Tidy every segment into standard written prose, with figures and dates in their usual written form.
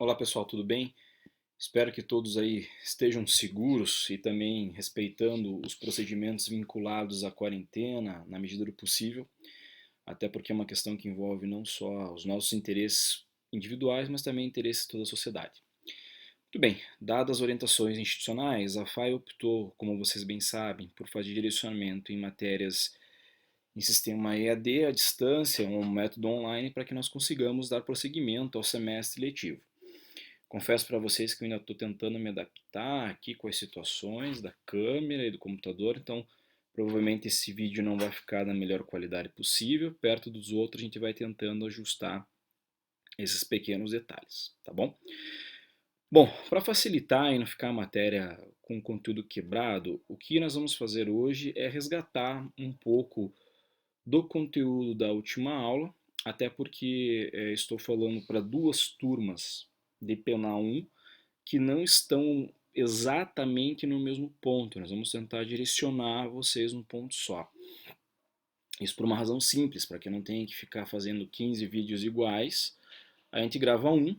Olá pessoal, tudo bem? Espero que todos aí estejam seguros e também respeitando os procedimentos vinculados à quarentena na medida do possível, até porque é uma questão que envolve não só os nossos interesses individuais, mas também interesses de toda a sociedade. Muito bem, dadas as orientações institucionais, a FAI optou, como vocês bem sabem, por fazer direcionamento em matérias em sistema EAD à distância, um método online, para que nós consigamos dar prosseguimento ao semestre letivo. Confesso para vocês que eu ainda estou tentando me adaptar aqui com as situações da câmera e do computador, então provavelmente esse vídeo não vai ficar na melhor qualidade possível. Perto dos outros a gente vai tentando ajustar esses pequenos detalhes, tá bom? Bom, para facilitar e não ficar a matéria com conteúdo quebrado, o que nós vamos fazer hoje é resgatar um pouco do conteúdo da última aula, até porque estou falando para duas turmas de Penal 1 que não estão exatamente no mesmo ponto. Nós vamos tentar direcionar vocês num ponto só. Isso por uma razão simples, para que não tenha que ficar fazendo 15 vídeos iguais. A gente grava um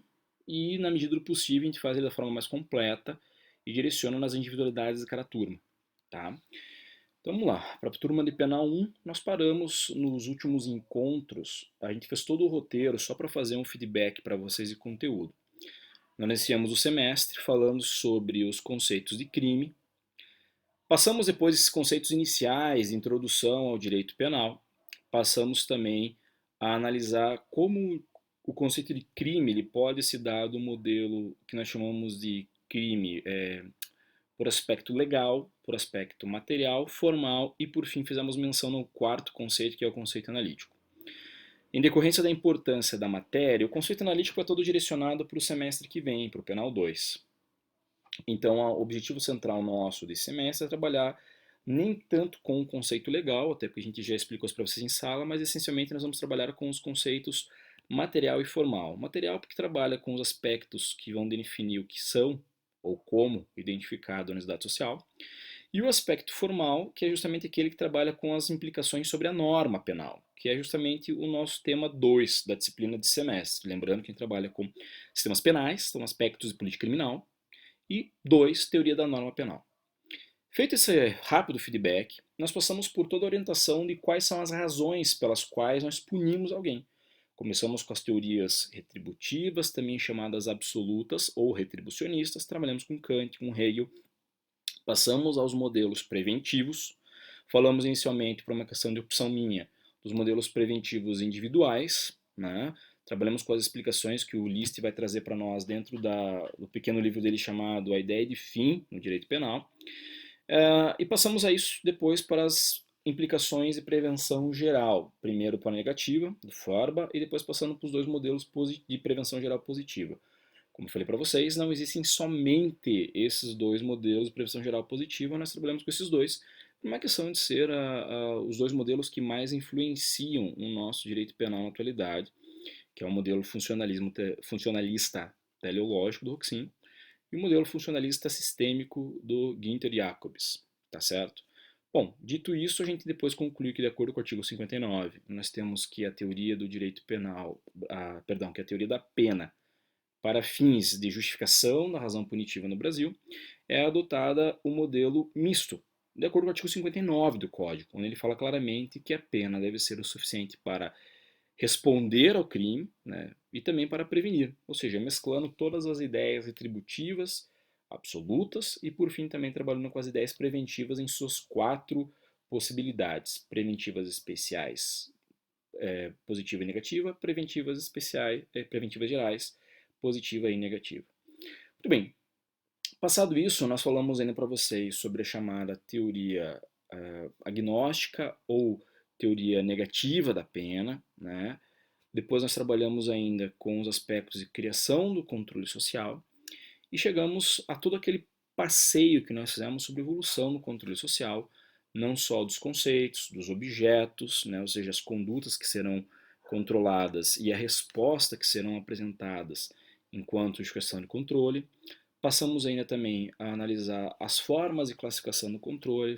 e, na medida do possível, a gente faz ele da forma mais completa e direciona nas individualidades de cada turma. Tá? Então vamos lá, para a turma de Penal 1, nós paramos nos últimos encontros, a gente fez todo o roteiro só para fazer um feedback para vocês de conteúdo. Nós iniciamos o semestre falando sobre os conceitos de crime. Passamos depois esses conceitos iniciais, de introdução ao direito penal. Passamos também a analisar como o conceito de crime ele pode se dar do modelo que nós chamamos de crime por aspecto legal, por aspecto material, formal e, por fim, fizemos menção no quarto conceito, que é o conceito analítico. Em decorrência da importância da matéria, o conceito analítico é todo direcionado para o semestre que vem, para o Penal 2. Então, o objetivo central nosso desse semestre é trabalhar nem tanto com o conceito legal, até porque a gente já explicou isso para vocês em sala, mas essencialmente nós vamos trabalhar com os conceitos material e formal. Material porque trabalha com os aspectos que vão definir o que são ou como identificado na unidade social, e o aspecto formal, que é justamente aquele que trabalha com as implicações sobre a norma penal, que é justamente o nosso tema 2 da disciplina de semestre. Lembrando que a gente trabalha com sistemas penais, são aspectos de política criminal, e 2, teoria da norma penal. Feito esse rápido feedback, nós passamos por toda a orientação de quais são as razões pelas quais nós punimos alguém. Começamos com as teorias retributivas, também chamadas absolutas ou retribucionistas, trabalhamos com Kant, com Hegel. Passamos aos modelos preventivos, falamos inicialmente, por uma questão de opção minha, dos modelos preventivos individuais, né? Trabalhamos com as explicações que o List vai trazer para nós dentro do pequeno livro dele chamado A Ideia de Fim no Direito Penal. E passamos a isso depois para as implicações de prevenção geral. Primeiro para a negativa, do FORBA, e depois passando para os dois modelos de prevenção geral positiva. Como eu falei para vocês, não existem somente esses dois modelos de prevenção geral positiva, nós trabalhamos com esses dois, por uma questão de ser os dois modelos que mais influenciam o nosso direito penal na atualidade, que é o modelo funcionalista teleológico do Roxin e o modelo funcionalista sistêmico do Günther Jacobs, tá certo? Bom, dito isso, a gente depois conclui que, de acordo com o artigo 59, nós temos que a teoria do direito penal, que a teoria da pena, para fins de justificação da razão punitiva no Brasil, é adotada o modelo misto, de acordo com o artigo 59 do Código, onde ele fala claramente que a pena deve ser o suficiente para responder ao crime, né, e também para prevenir, ou seja, mesclando todas as ideias retributivas, absolutas e, por fim, também trabalhando com as ideias preventivas em suas quatro possibilidades: preventivas especiais, positiva e negativa, preventivas especiais, preventivas gerais, positiva e negativa. Muito bem, passado isso, nós falamos ainda para vocês sobre a chamada teoria agnóstica ou teoria negativa da pena, né? Depois nós trabalhamos ainda com os aspectos de criação do controle social e chegamos a todo aquele passeio que nós fizemos sobre evolução do controle social, não só dos conceitos, dos objetos, né, ou seja, as condutas que serão controladas e a resposta que serão apresentadas enquanto questão de controle. Passamos ainda também a analisar as formas de classificação do controle,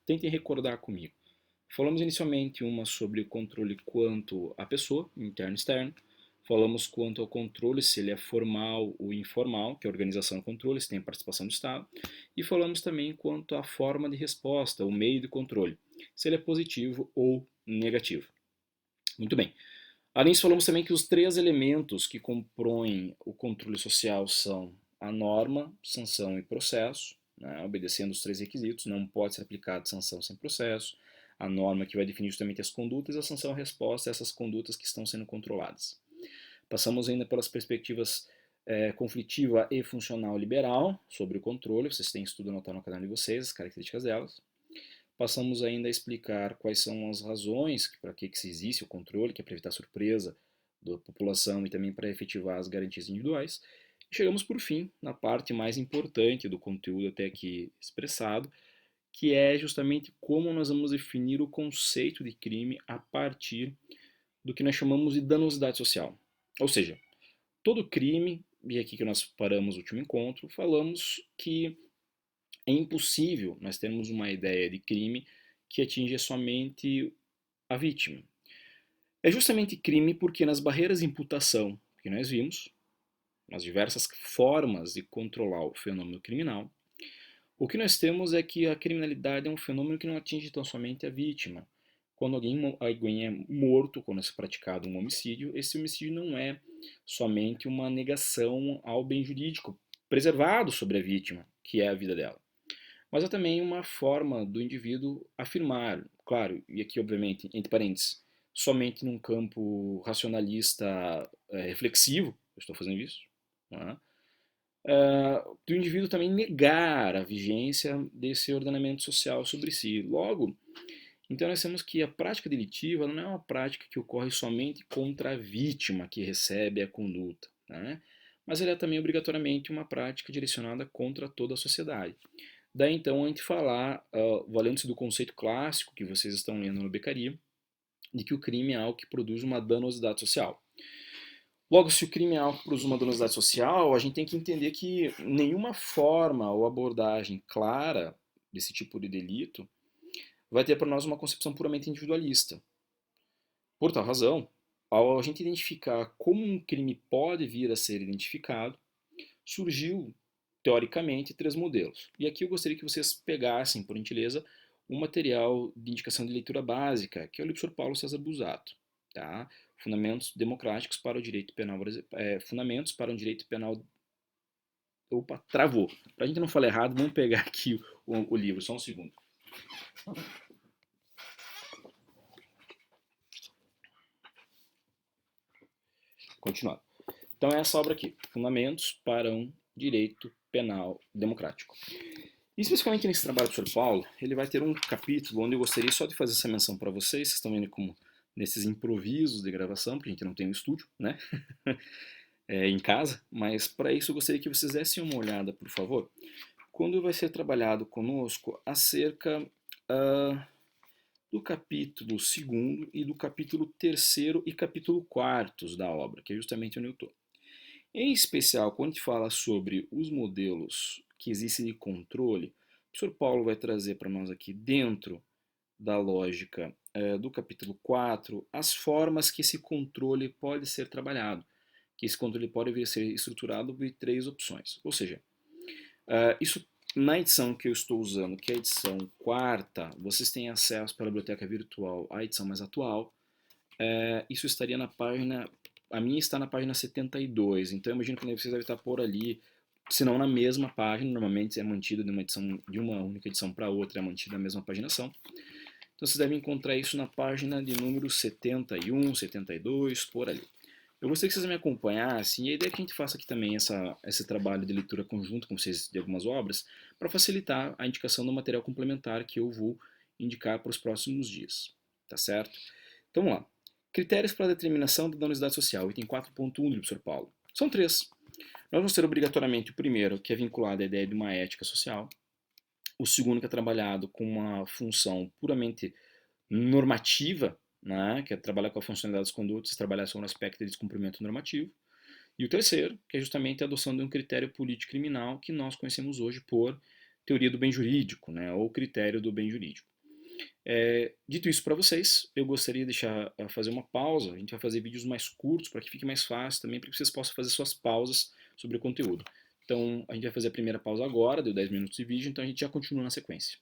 tentem recordar comigo. Falamos inicialmente uma sobre o controle quanto à pessoa, interno e externo. Falamos quanto ao controle, se ele é formal ou informal, que é a organização do controle, se tem a participação do Estado. E falamos também quanto à forma de resposta, o meio de controle, se ele é positivo ou negativo. Muito bem. Além disso, falamos também que os três elementos que compõem o controle social são a norma, sanção e processo, né, obedecendo os três requisitos. Não pode ser aplicada sanção sem processo. A norma que vai definir justamente as condutas, e a sanção a resposta a essas condutas que estão sendo controladas. Passamos ainda pelas perspectivas conflitiva e funcional liberal sobre o controle. Vocês têm estudo anotado no caderno de vocês, as características delas. Passamos ainda a explicar quais são as razões para que se existe o controle, que é para evitar surpresa da população e também para efetivar as garantias individuais. E chegamos, por fim, na parte mais importante do conteúdo até aqui expressado, que é justamente como nós vamos definir o conceito de crime a partir do que nós chamamos de danosidade social. Ou seja, todo crime, e aqui que nós paramos no último encontro, falamos que é impossível nós termos uma ideia de crime que atinja somente a vítima. É justamente crime porque nas barreiras de imputação que nós vimos, nas diversas formas de controlar o fenômeno criminal, o que nós temos é que a criminalidade é um fenômeno que não atinge tão somente a vítima. Quando alguém é morto, quando é praticado um homicídio, esse homicídio não é somente uma negação ao bem jurídico preservado sobre a vítima, que é a vida dela, mas é também uma forma do indivíduo afirmar, claro, e aqui obviamente, entre parênteses, somente num campo racionalista reflexivo, eu estou fazendo isso, né? Do indivíduo também negar a vigência desse ordenamento social sobre si. Logo, então nós temos que a prática delitiva não é uma prática que ocorre somente contra a vítima que recebe a conduta, né? Mas ela é também obrigatoriamente uma prática direcionada contra toda a sociedade. Daí então a gente falar, valendo-se do conceito clássico que vocês estão lendo no Beccaria, de que o crime é algo que produz uma danosidade social. Logo, se o crime é algo que produz uma danosidade social, a gente tem que entender que nenhuma forma ou abordagem clara desse tipo de delito vai ter para nós uma concepção puramente individualista. Por tal razão, ao a gente identificar como um crime pode vir a ser identificado, surgiu, teoricamente, três modelos. E aqui eu gostaria que vocês pegassem, por gentileza, um material de indicação de leitura básica, que é o livro do Sr. Paulo César Busato, tá? Fundamentos democráticos para o direito penal, fundamentos para um direito penal. Opa, travou. Para a gente não falar errado, vamos pegar aqui o livro, só um segundo. Continuando. Então é essa obra aqui, Fundamentos para um Direito Penal Democrático. E especificamente nesse trabalho do Sr. Paulo, ele vai ter um capítulo onde eu gostaria só de fazer essa menção para vocês. Vocês estão vendo como nesses improvisos de gravação, porque a gente não tem um estúdio, né? Em casa, mas para isso eu gostaria que vocês dessem uma olhada, por favor, quando vai ser trabalhado conosco acerca do capítulo 2º e do capítulo 3º e capítulo 4º da obra, que é justamente onde eu estou. Em especial, quando a gente fala sobre os modelos que existem de controle, o Sr. Paulo vai trazer para nós aqui, dentro da lógica do capítulo 4, as formas que esse controle pode ser trabalhado, que esse controle pode vir a ser estruturado de três opções. Ou seja, isso na edição que eu estou usando, que é a edição 4ª, vocês têm acesso pela biblioteca virtual à edição mais atual. Isso estaria na página, a minha está na página 72, então eu imagino que vocês devem estar por ali, se não na mesma página, normalmente é mantido de uma única edição para outra, é mantida a mesma paginação. Então vocês devem encontrar isso na página de número 71, 72, por ali. Eu gostaria que vocês me acompanhassem, e a ideia é que a gente faça aqui também esse trabalho de leitura conjunto com vocês de algumas obras, para facilitar a indicação do material complementar que eu vou indicar para os próximos dias. Tá certo? Então vamos lá. Critérios para a determinação da danosidade social, item 4.1 do livro do Sr. Paulo. São três. Nós vamos ter obrigatoriamente o primeiro, que é vinculado à ideia de uma ética social. O segundo, que é trabalhado com uma função puramente normativa, né, que é trabalhar com a funcionalidade das condutas, trabalhar sobre o aspecto de descumprimento normativo. E o terceiro, que é justamente a adoção de um critério político-criminal que nós conhecemos hoje por teoria do bem jurídico, né, ou critério do bem jurídico. Dito isso para vocês, eu gostaria de fazer uma pausa. A gente vai fazer vídeos mais curtos para que fique mais fácil também, para que vocês possam fazer suas pausas sobre o conteúdo. Então, a gente vai fazer a primeira pausa agora, deu 10 minutos de vídeo, então a gente já continua na sequência.